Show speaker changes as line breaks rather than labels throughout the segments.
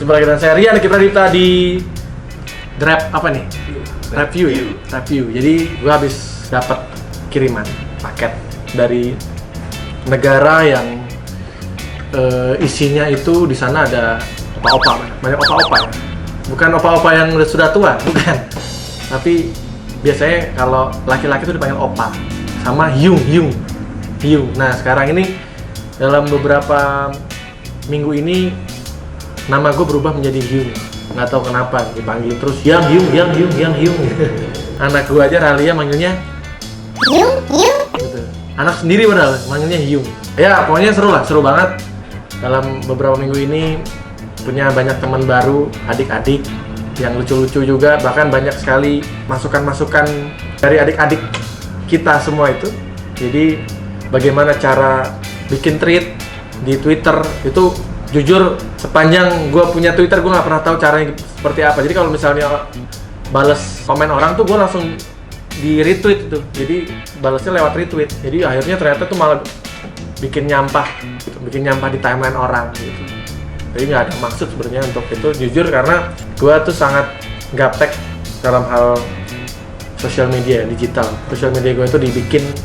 Jumpa lagi dengan saya Rian Kita Dita di Grab apa nih? Review ya? Review. Jadi gue habis dapat kiriman paket dari negara yang isinya itu di sana ada opa-opa, banyak opa-opa ya. Bukan opa-opa yang sudah tua, bukan. Tapi biasanya kalau laki-laki itu dipanggil opa, sama hiung. Nah sekarang ini dalam beberapa minggu ini nama gue berubah menjadi hiung. Nggak tahu kenapa dipanggil terus yang hiung. Anak gue aja Ralia manggilnya hiung. Gitu. Anak sendiri padahal manggilnya hiung. Ya pokoknya seru banget. Dalam beberapa minggu ini punya banyak teman baru, adik-adik yang lucu-lucu juga, bahkan banyak sekali masukan-masukan dari adik-adik kita semua itu. Jadi bagaimana cara bikin tweet di Twitter itu, jujur sepanjang gue punya Twitter gue nggak pernah tahu caranya seperti apa. Jadi kalau misalnya bales komen orang tuh gue langsung di retweet itu, jadi balesnya lewat retweet. Jadi akhirnya ternyata tuh malah bikin nyampah di timeline orang gitu. Jadi nggak ada maksud sebenarnya untuk itu, jujur, karena gue tuh sangat gaptek dalam hal sosial media digital. Sosial media gue itu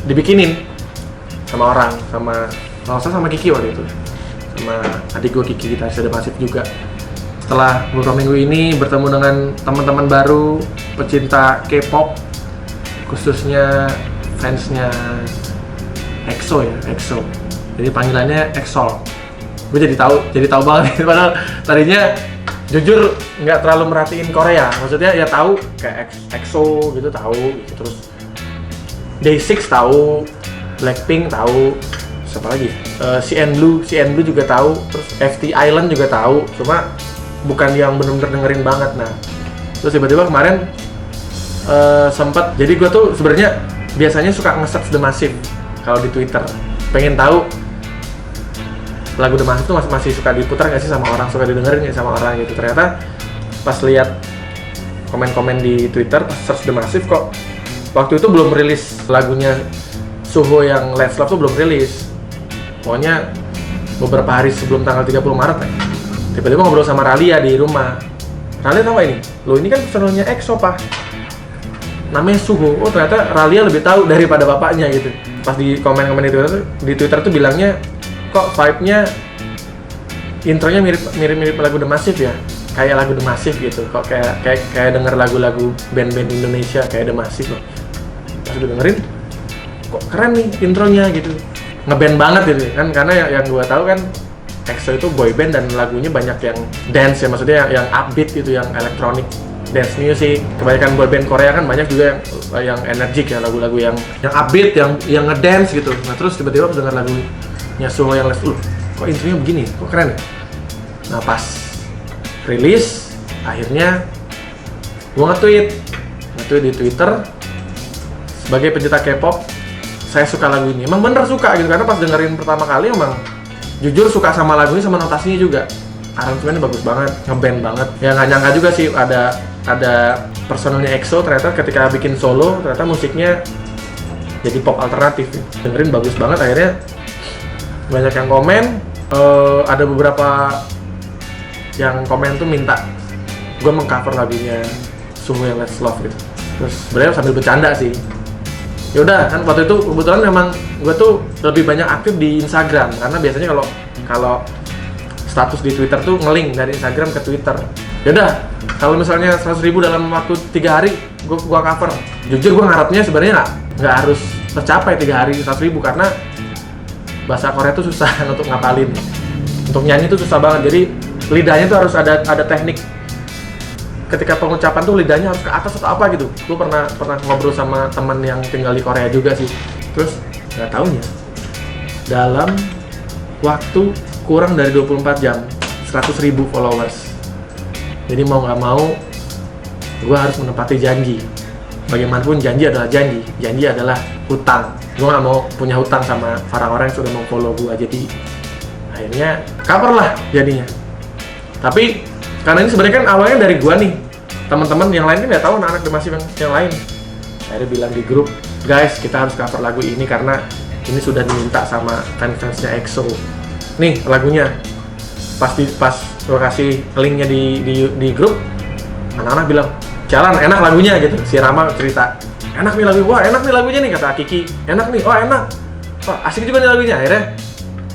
dibikinin sama orang, sama Kiki waktu itu, sama adik gue Kiki, kita sudah masif juga. Setelah beberapa minggu ini bertemu dengan teman-teman baru pecinta K-pop, khususnya fansnya EXO ya, EXO. Jadi panggilannya EXO. Gue jadi tahu banget. Padahal tadinya jujur nggak terlalu merhatiin Korea. Maksudnya ya tahu kayak EXO gitu tahu, gitu. Terus Day6 tahu, Blackpink tahu, siapa lagi? CN Blue juga tahu, terus FT Island juga tahu. Cuma bukan yang benar-benar dengerin banget. Nah, terus tiba-tiba kemarin sempat. Jadi gue tuh sebenarnya biasanya suka nge-search The Massive kalau di Twitter. Pengen tahu lagu The Massive tuh masih suka diputar nggak sih sama orang, suka didengerin nggak sama orang gitu. Ternyata pas lihat komen-komen di Twitter, pas search The Massive, kok waktu itu belum rilis lagunya Suho yang Let's Love tuh belum rilis. Pokoknya beberapa hari sebelum tanggal 30 Maret ya. Tiba-tiba ngobrol sama Ralia di rumah. Ralia tau gak ini? Loh ini kan personalnya EXO Pak, namanya Suho. Oh ternyata Ralia lebih tahu daripada bapaknya gitu. Pas di komen-komen di Twitter tuh bilangnya, kok vibe-nya intronya mirip lagu The Massive ya, kayak lagu The Massive gitu. Kok kayak denger lagu-lagu band-band Indonesia kayak The Massive loh. Pas gue dengerin, kok keren nih intronya gitu, ngeband banget gitu kan. Karena yang gue tahu kan EXO itu boyband dan lagunya banyak yang dance ya, maksudnya yang upbeat gitu, yang electronic dance music. Kebanyakan boyband Korea kan banyak juga yang energik ya, lagu-lagu yang upbeat, yang ngedance gitu. Nah terus tiba-tiba pas denger lagunya Suho yang Let's Love, kok intronya begini, kok keren ya? Nah pas rilis, akhirnya gue nge-tweet di Twitter, sebagai pencinta K-pop, saya suka lagu ini. Emang bener suka gitu, karena pas dengerin pertama kali emang jujur suka sama lagu ini, sama notasinya juga. Aransemennya bagus banget, ngeband banget. Ya nggak nyangka juga sih ada personalnya EXO, ternyata ketika bikin solo ternyata musiknya jadi pop alternatif. Dengerin bagus banget, akhirnya banyak yang komen. Ada beberapa yang komen tuh minta gue mengcover lagunya Suho yang Let's Love gitu. Terus sebenarnya sambil bercanda sih. Yaudah kan waktu itu kebetulan memang gue tuh lebih banyak aktif di Instagram, karena biasanya kalau status di Twitter tuh nge-link dari Instagram ke Twitter. Yaudah, kalau misalnya 100.000 dalam waktu 3 hari gua cover. Jujur gue ngarepnya sebenarnya nggak harus tercapai 3 hari 100.000, karena bahasa Korea tuh susah untuk ngapalin. Untuk nyanyi tuh susah banget. Jadi lidahnya tuh harus ada teknik. Ketika pengucapan tuh lidahnya harus ke atas atau apa gitu. Gue pernah ngobrol sama teman yang tinggal di Korea juga sih. Terus nggak taunya dalam waktu kurang dari 24 jam 100.000 followers. Jadi mau nggak mau gue harus menepati janji. Bagaimanapun janji adalah janji adalah hutang. Gue nggak mau punya hutang sama orang-orang yang sudah mau follow gue. Jadi akhirnya cover lah jadinya. Tapi karena ini sebenarnya kan awalnya dari gue nih, teman-teman yang lain kan nggak tahu, anak-anak The Massive yang lain. Akhirnya bilang di grup, guys kita harus cover lagu ini karena ini sudah diminta sama fans-fansnya EXO. Nih lagunya. Pas gue kasih linknya di grup, anak-anak bilang jalan enak lagunya gitu. Si Rama cerita enak nih lagu, wah enak nih lagunya nih, kata Kiki enak nih, oh enak, wah asik juga nih lagunya. Akhirnya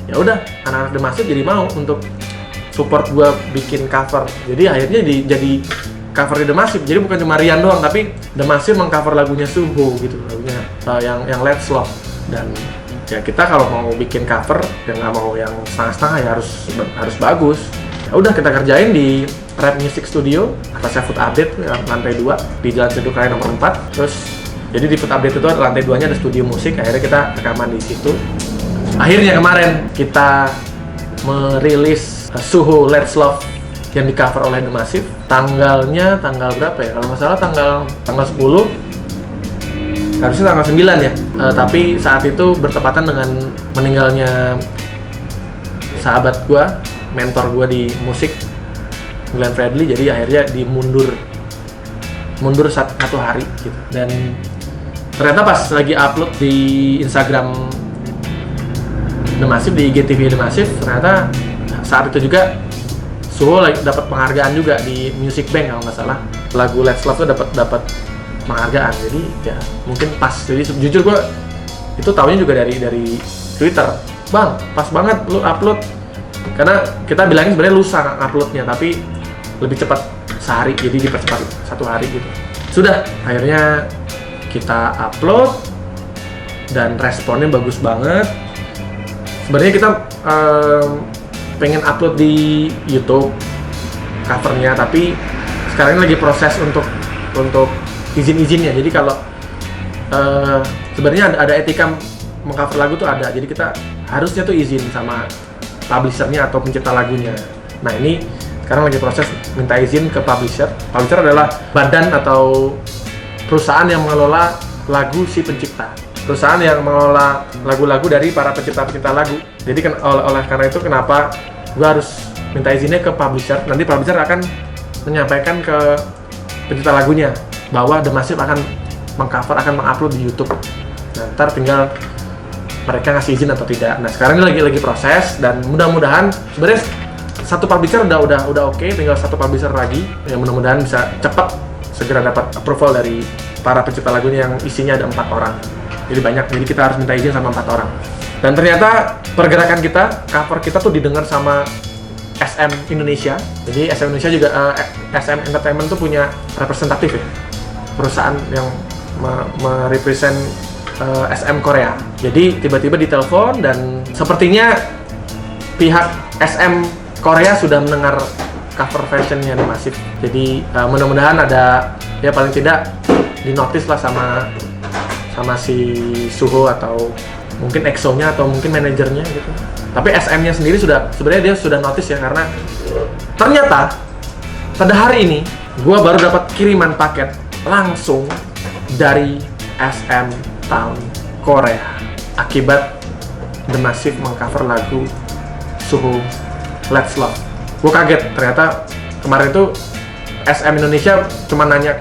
ya udah anak-anak The Massive jadi mau untuk support gue bikin cover. Jadi akhirnya jadi cover di The Massive. Jadi bukan cuma Rian doang, tapi The Massive mengcover lagunya Suho gitu, lagunya yang Let's Love. Dan ya kita kalau mau bikin cover yang nggak mau yang setengah-setengah ya harus bagus. Ya udah kita kerjain di Rap Music Studio atasnya Food Update lantai 2 di Jalan Senduk Raya nomor 4. Terus jadi di Food Update itu lantai 2-nya ada studio musik. Akhirnya kita rekaman di situ. Akhirnya kemarin kita merilis Suho Let's Love yang di cover oleh The Massive. Tanggalnya tanggal berapa ya? Kalau nggak salah tanggal 10. Harusnya tanggal 9 ya. Tapi saat itu bertepatan dengan meninggalnya sahabat gua, mentor gua di musik, Glenn Fredly. Jadi akhirnya mundur satu hari gitu. Dan ternyata pas lagi upload di Instagram The Massive, di IGTV The Massive, ternyata saat itu juga Suho dapat penghargaan juga di Music Bank kalau nggak salah. Lagu Let's Love tuh dapat penghargaan. Jadi ya mungkin pas. Jadi jujur gue itu taunya juga dari Twitter. Bang, pas banget lu upload. Karena kita bilangin sebenarnya lusa uploadnya, tapi lebih cepat sehari, jadi dipercepat 1 hari gitu. Sudah, akhirnya kita upload dan responnya bagus banget. Sebenarnya kita pengen upload di YouTube covernya, tapi sekarang ini lagi proses untuk izin-izinnya. Jadi kalau sebenarnya ada etika mengcover lagu tuh ada. Jadi kita harusnya tuh izin sama publishernya atau pencipta lagunya. Nah ini sekarang lagi proses minta izin ke publisher. Publisher adalah badan atau perusahaan yang mengelola lagu si pencipta. Perusahaan yang mengelola lagu-lagu dari para pencipta-pencipta lagu. Jadi oleh karena itu kenapa gue harus minta izinnya ke publisher. Nanti publisher akan menyampaikan ke pencipta lagunya bahwa The Massive akan mengcover, akan mengupload di YouTube. Nah, ntar tinggal mereka ngasih izin atau tidak. Nah, sekarang ini lagi proses dan mudah-mudahan sebenarnya satu publisher udah oke, tinggal satu publisher lagi yang mudah-mudahan bisa cepat segera dapat approval dari para pencipta lagunya yang isinya ada 4 orang. Jadi banyak, jadi kita harus minta izin sama 4 orang. Dan ternyata pergerakan kita, cover kita tuh didengar sama SM Indonesia. Jadi SM Indonesia juga, SM Entertainment tuh punya representatif ya, perusahaan yang merepresent SM Korea. Jadi tiba-tiba ditelepon dan sepertinya pihak SM Korea sudah mendengar cover versionnya The Massive. Jadi mudah-mudahan ada, ya paling tidak dinotis lah sama si Suho atau mungkin EXO-nya atau mungkin manajernya gitu. Tapi SM-nya sendiri sebenarnya dia sudah notice ya, karena ternyata pada hari ini gua baru dapat kiriman paket langsung dari SM Town Korea akibat The Massive mengcover lagu Suho Let's Love. Gua kaget, ternyata kemarin itu SM Indonesia cuma nanya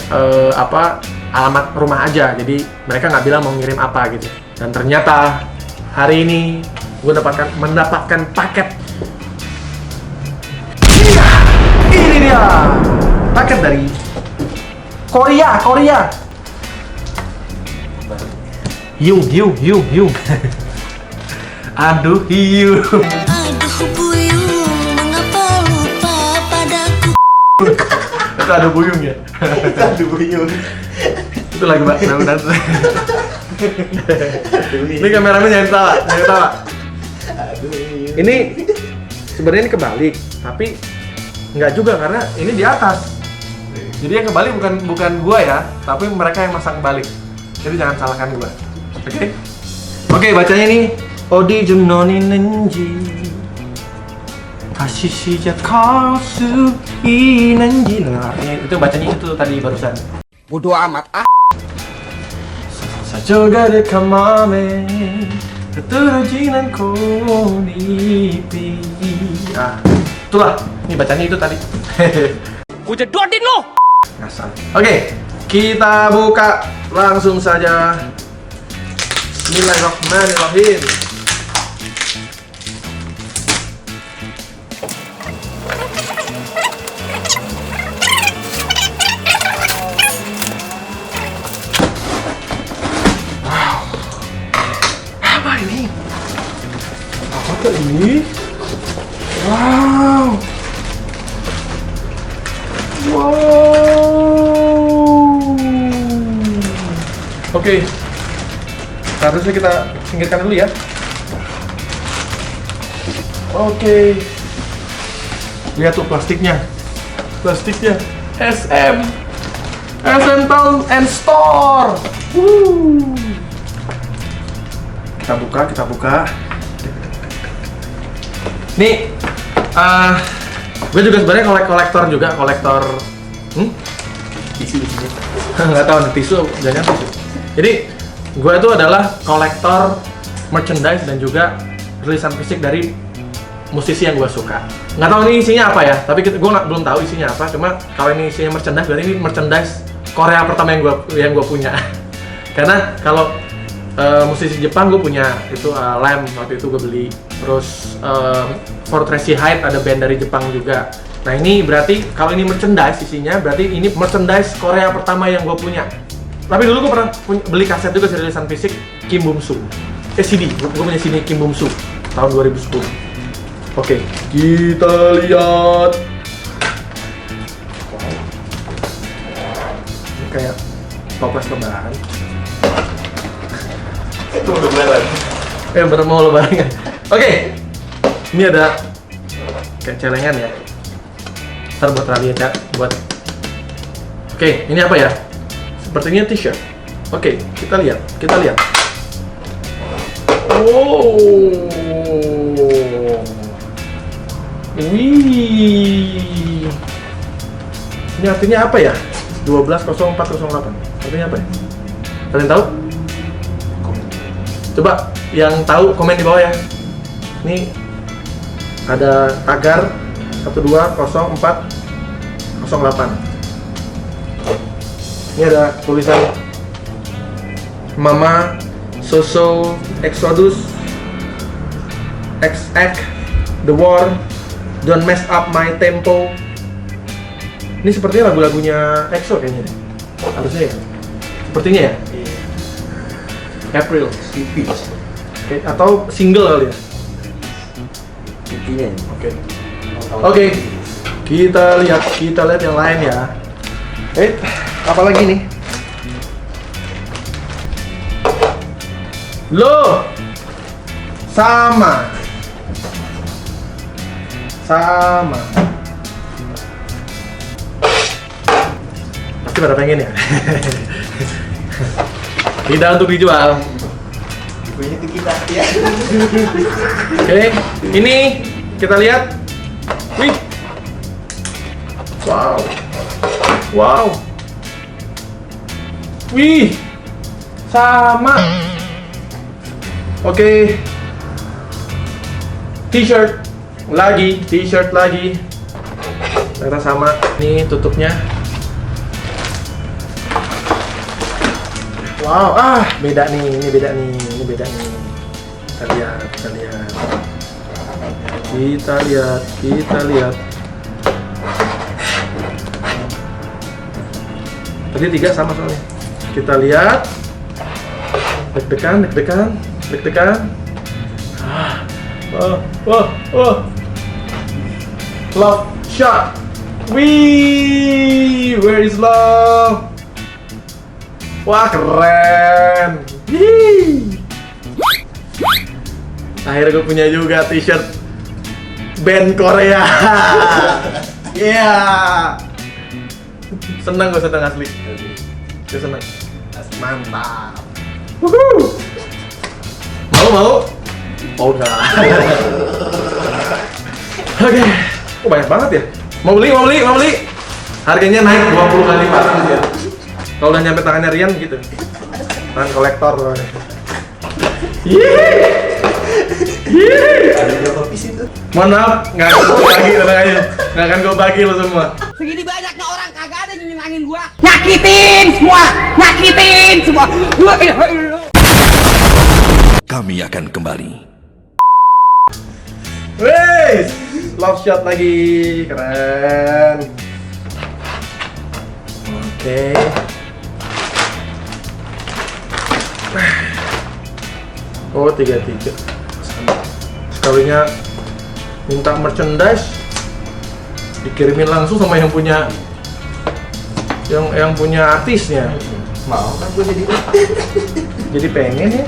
alamat rumah aja, jadi mereka nggak bilang mau ngirim apa gitu. Dan ternyata hari ini gue mendapatkan paket. Iya, ini dia paket dari Korea. Yung. Aduh Yung.
Aduh Buyung, mengapa lupa padaku?
Itu ada Buyung ya.
Aduh Buyung.
Itu lagu Mbak. Ini kameramen jangan tawa. Ini sebenarnya ini kebalik, tapi nggak juga karena ini di atas. Jadi yang kebalik bukan gua ya, tapi mereka yang masang kebalik. Jadi jangan salahkan gua. Oke, bacanya nih. Odi junoni nenji. Kasih 시작할 수 있는지. Nah, itu bacanya itu tadi barusan.
Bodoh amat ah.
사조가 득한 마음에 흐트러지는 꽃잎이. Ah, itulah. Ini bacanya itu tadi.
Gue jedotin lo.
Ngasal. Oke, kita buka langsung saja. Bismillahirrahmanirrahim. Ini. Wow. Oke. Harusnya kita singkirkan dulu ya. Oke. Lihat tuh plastiknya. Plastiknya SM Town and Store. Kita buka. Nih, gue juga sebenarnya kolektor tisu. Nggak tahu nih tisu, jangan tisu. Jadi gue itu adalah kolektor merchandise dan juga rilisan fisik dari musisi yang gue suka. Nggak tahu ini isinya apa ya, tapi gue belum tahu isinya apa. Cuma kalau ini isinya merchandise, berarti ini merchandise Korea pertama yang gue punya. Karena kalau musisi Jepang gue punya itu Lamb, waktu itu gue beli. Terus For Tracy Hyde ada band dari Jepang juga. Nah ini berarti kalau ini merchandise isinya, berarti ini merchandise Korea pertama yang gue punya. Tapi dulu gue pernah beli kaset juga rilisan fisik Kim Bum-soo. CD, gue punya CD Kim Bum-soo tahun 2010. Oke, kita lihat. Wow. Ini kayak toples lebaran.
Itu lebaran.
Bener mau lebaran kan? Oke, ini ada kayak celengan ya. Ntar buat radio ya, buat. Oke, ini apa ya? Sepertinya t-shirt. Oke, kita lihat. Oh, wih. Ini artinya apa ya? 120408. Artinya apa ya? Kalian tahu? Coba yang tahu komen di bawah ya. Ini ada tagar 120408. Ini ada tulisan Mama Soso Exodus XX The War Don't Mess Up My Tempo. Ini sepertinya lagu-lagunya EXO kayaknya deh. Harusnya ya. Sepertinya ya. April. Oke, atau single kali ya. Oke. Kita lihat yang lain ya. Apa lagi nih? Loh, sama. Pasti pada pengen ya. Tidak untuk dijual.
Itu kita ya.
Oke, ini kita lihat. Wih, wow. Wih, sama. Oke. T-shirt lagi. Ternyata sama. Ini tutupnya. Wow, beda nih. Ini beda nih. Kita lihat. Tadi 3 sama soalnya. Kita lihat. Deg-degan. Love shot. Wih, where is love? Wah, keren. Akhirnya gue punya juga t-shirt band Korea. Yeah. Senang asli. Gue senang. Mantap. Woohoo. Mau? Oh enggak. Oke. Oh, banyak banget ya. Mau beli. Harganya naik 20 kali lipat ya. Kalau udah nyampe tangannya Rian gitu. Tangan kolektor.
Ada berapa piece itu?
Mohon maaf, nggak akan gue bagi lo semua.
Segini banyaknya orang kagak ada yang nyenangin gua. Nyakitin semua.
Kami akan kembali.
Wes, love shot lagi, keren. Oke. Oh, 33. sekalinya minta merchandise dikirimin langsung sama yang punya artisnya.
Mau kan gue
Jadi pengen ya.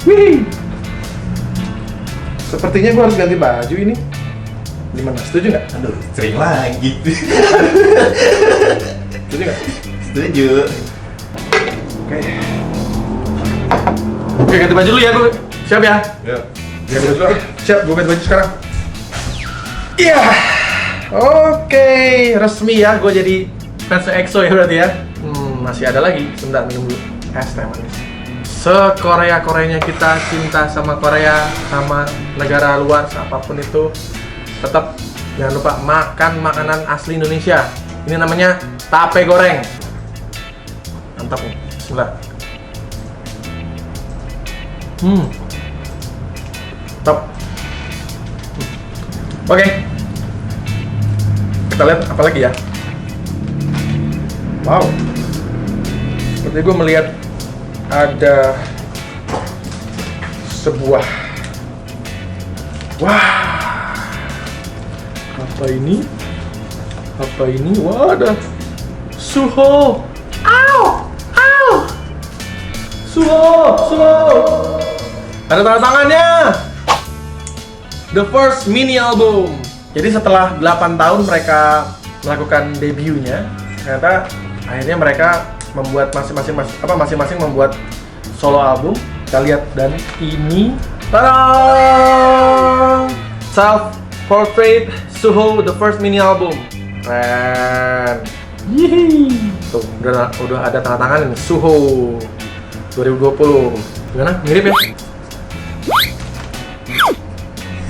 Wih. Sepertinya gue harus ganti baju ini. Gimana? Setuju nggak?
Aduh, sering lagi.
Setuju nggak?
Setuju.
Oke, ganti baju dulu ya gue. Siap ya?
Yuk.
Ganti baju dulu. Siap, gue ganti baju sekarang. Iya. Oke, resmi ya. Gue jadi fans EXO ya berarti ya. Masih ada lagi. Sebentar, minum dulu. Es teh manis. Se-Korea-Koreanya kita cinta sama Korea, sama negara luar, apapun itu, tetap jangan lupa makan makanan asli Indonesia. Ini namanya tape goreng. Mantap nih. Bismillah. Top. Oke. Kita lihat apa lagi ya. Wow. Seperti gue melihat ada sebuah. Wah. Apa ini? Apa ini? Wah, ada Suho. Au! Au! Suho! Suho! Ada tanda tangannya. The first mini album. Jadi setelah 8 tahun mereka melakukan debutnya, ternyata akhirnya mereka membuat masing-masing membuat solo album. Kita lihat, dan ini tada! Self Portrait Suho, the first mini album. Keren. Yihi. Tuh, udah ada tanda tangan nih, Suho 2020. Gimana? Mirip ya?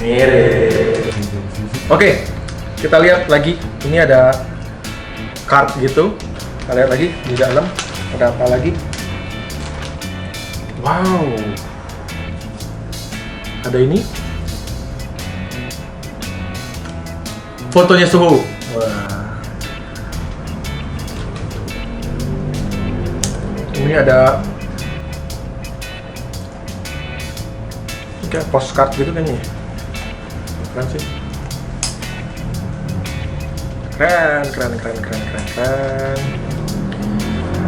Mirip. Oke, kita lihat lagi. Ini ada card gitu. Kita lihat lagi di dalam ada apa lagi. Wow. Ada ini. Fotonya Suho. Wah. Ini ada kayak postcard gitu kayaknya. Keren sih. Keren.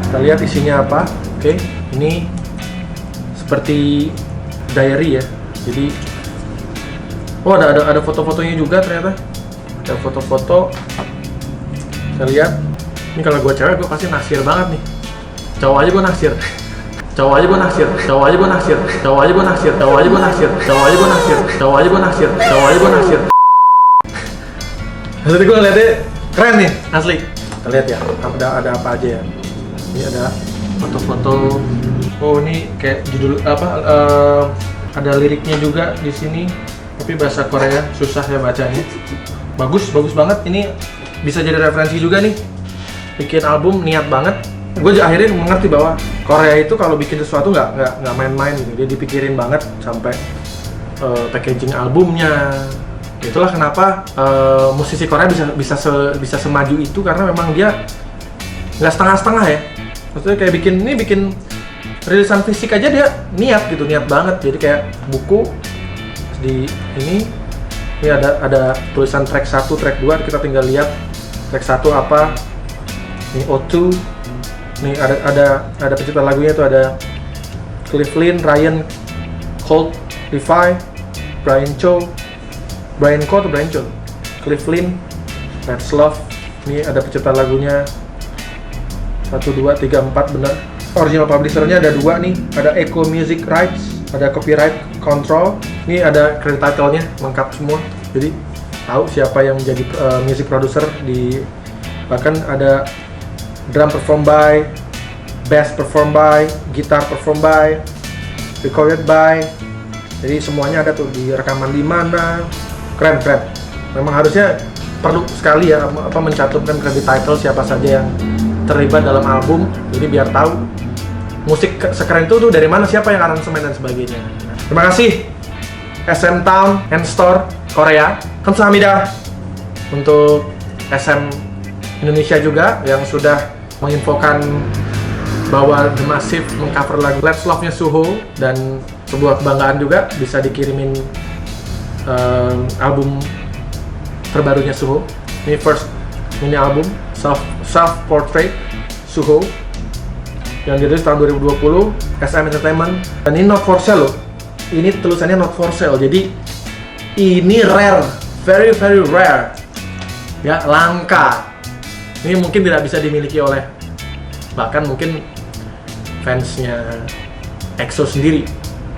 Kita lihat isinya apa. Oke, ini seperti diary ya. Jadi, oh ada foto-fotonya juga ternyata. Ada foto-foto. Kita lihat. Ini kalau gue cewek gue pasti naksir banget nih. Cowok aja gue naksir. Jadi gue ngeliatnya keren nih, asli. Kita lihat ya, ada apa aja ya. Ini ada foto-foto. Oh, ini kayak judul apa? Ada liriknya juga di sini, tapi bahasa Korea, susah ya bacanya. Bagus banget. Ini bisa jadi referensi juga nih. Bikin album niat banget. Gue akhirnya mengerti bahwa Korea itu kalau bikin sesuatu nggak main-main gitu. Dia dipikirin banget sampai packaging albumnya. Itulah kenapa musisi Korea bisa semaju itu, karena memang dia nggak setengah-setengah ya. Maksudnya kayak bikin rilisan fisik aja dia niat banget. Jadi kayak buku di ini ada tulisan track 1, track 2, kita tinggal lihat track 1 apa. Ini O2. Nih ada pencipta lagunya tuh, ada Cliff Lynn, Ryan Colt, Levi, Brian Cho, Cliff Lynn, Let's Love. Ini ada pencipta lagunya 1, 2, 3, 4 bener. Original publishernya ada 2 nih, ada Echo Music Rights, ada Copyright Control. Ini ada credit title-nya lengkap semua. Jadi tahu siapa yang menjadi music producer di, bahkan ada drum perform by, bass perform by, gitar perform by, recorded by. Jadi semuanya ada tuh, di rekaman di mana. Keren. Memang harusnya perlu sekali ya mencantumkan credit title siapa saja yang terlibat dalam album. Jadi biar tahu musik sekeren itu tuh dari mana, siapa yang aransemen dan sebagainya. Terima kasih SM Town and Store Korea. Kamsahamnida untuk SM Indonesia juga yang sudah menginfokan bahwa The Massive mengcover lagu Let's Love-nya Suho, dan sebuah kebanggaan juga bisa dikirimin album terbarunya Suho. Ini first mini album Self Portrait Suho yang dirilis tahun 2020 SM Entertainment, dan ini not for sale loh. Ini tulisannya not for sale, jadi ini rare, very very rare ya, langka. Ini mungkin tidak bisa dimiliki oleh bahkan mungkin fansnya EXO sendiri,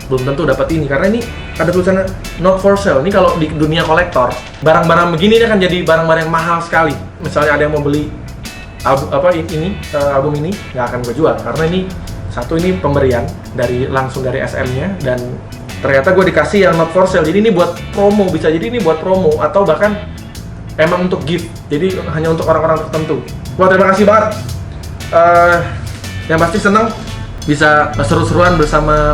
belum tentu dapat ini karena ini ada tulisannya not for sale. Ini kalau di dunia kolektor, barang-barang begini ini akan jadi barang-barang yang mahal sekali. Misalnya ada yang mau beli album ini nggak akan gue jual karena ini pemberian langsung dari SM-nya, dan ternyata gue dikasih yang not for sale. Jadi ini buat promo, bisa jadi ini buat promo atau bahkan emang untuk gift. Jadi hanya untuk orang-orang tertentu. Wah, terima kasih banget. Yang pasti seneng bisa seru-seruan bersama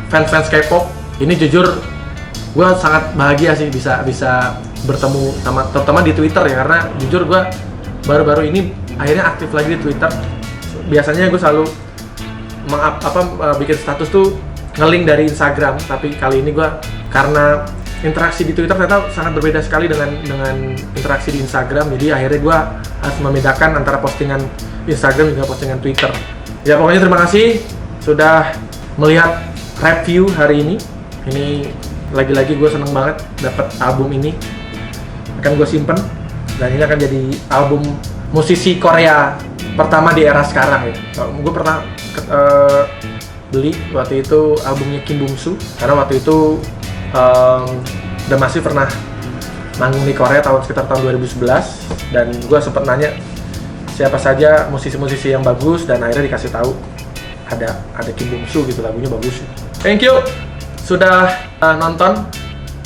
fans-fans K-pop. Ini jujur gue sangat bahagia sih bisa bertemu sama, terutama di Twitter ya, karena jujur gue baru-baru ini akhirnya aktif lagi di Twitter. Biasanya gue selalu bikin status tuh nge-link dari Instagram, tapi kali ini gue karena interaksi di Twitter ternyata sangat berbeda sekali dengan interaksi di Instagram. Jadi akhirnya gue harus membedakan antara postingan Instagram dan postingan Twitter. Ya pokoknya terima kasih sudah melihat review hari ini. Ini lagi-lagi gue seneng banget dapat album ini, akan gue simpen, dan ini akan jadi album musisi Korea pertama di era sekarang ya. Gue pernah beli waktu itu albumnya Kim Bum-soo, karena waktu itu The Massive pernah manggung di Korea sekitar tahun 2011, dan gue sempat nanya siapa saja musisi-musisi yang bagus, dan akhirnya dikasih tahu ada Kim Bum-soo gitu, lagunya bagus. Thank you sudah nonton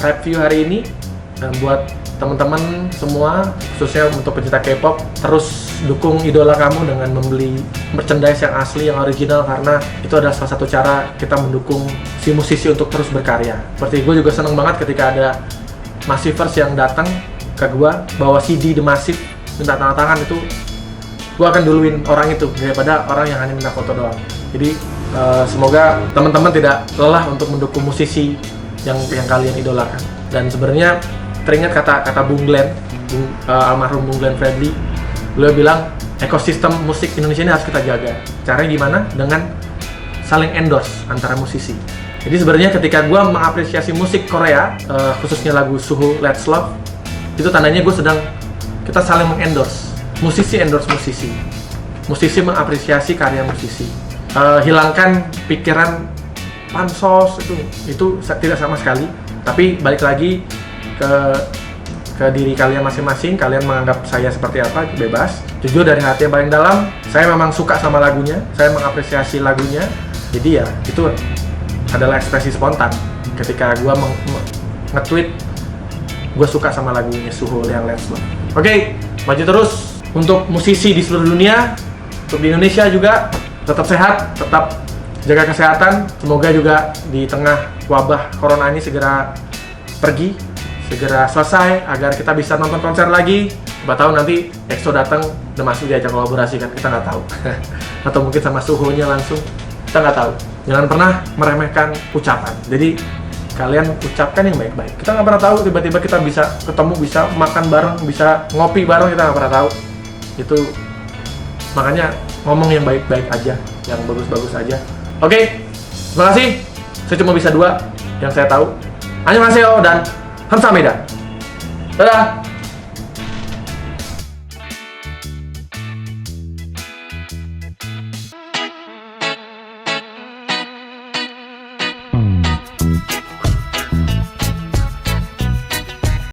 review hari ini, dan buat teman-teman semua, khususnya untuk pencinta K-pop, terus dukung idola kamu dengan membeli merchandise yang asli, yang original, karena itu adalah salah satu cara kita mendukung si musisi untuk terus berkarya. Seperti gue juga seneng banget ketika ada Massivers yang datang ke gue bawa CD The Massive, minta tanda tangan, itu gue akan duluin orang itu daripada orang yang hanya minta foto doang. Jadi semoga teman-teman tidak lelah untuk mendukung musisi yang kalian idolakan. Dan sebenarnya teringat kata Bung Glenn, almarhum Bung Glenn Fredly. Beliau bilang ekosistem musik Indonesia ini harus kita jaga. Caranya gimana? Dengan saling endorse antara musisi. Jadi sebenarnya ketika gue mengapresiasi musik Korea, khususnya lagu Suho Let's Love, itu tandanya kita saling mengendorse. Musisi endorse musisi, musisi mengapresiasi karya musisi. Hilangkan pikiran pansos itu tidak sama sekali. Tapi balik lagi ke diri kalian masing-masing, kalian menganggap saya seperti apa, bebas. Jujur dari hati yang paling dalam, saya memang suka sama lagunya, saya mengapresiasi lagunya. Jadi ya itu adalah ekspresi spontan. Ketika gue nge-tweet, gue suka sama lagunya Suho yang Let's Love. Oke, maju terus untuk musisi di seluruh dunia, untuk di Indonesia juga. Tetap sehat, tetap jaga kesehatan. Semoga juga di tengah wabah corona ini segera pergi, segera selesai, agar kita bisa nonton konser lagi. Siapa tahu nanti EXO datang dan masuk diajak kolaborasi, kan kita nggak tahu. Atau mungkin sama Suho-nya langsung, kita nggak tahu. Jangan pernah meremehkan ucapan. Jadi kalian ucapkan yang baik-baik. Kita nggak pernah tahu, tiba-tiba kita bisa ketemu, bisa makan bareng, bisa ngopi bareng, kita nggak pernah tahu. Itu makanya ngomong yang baik-baik aja, yang bagus-bagus aja. Oke, terima kasih. Saya cuma bisa 2 yang saya tahu. Annyeonghaseyo dan Kamsahamnida. Dadah.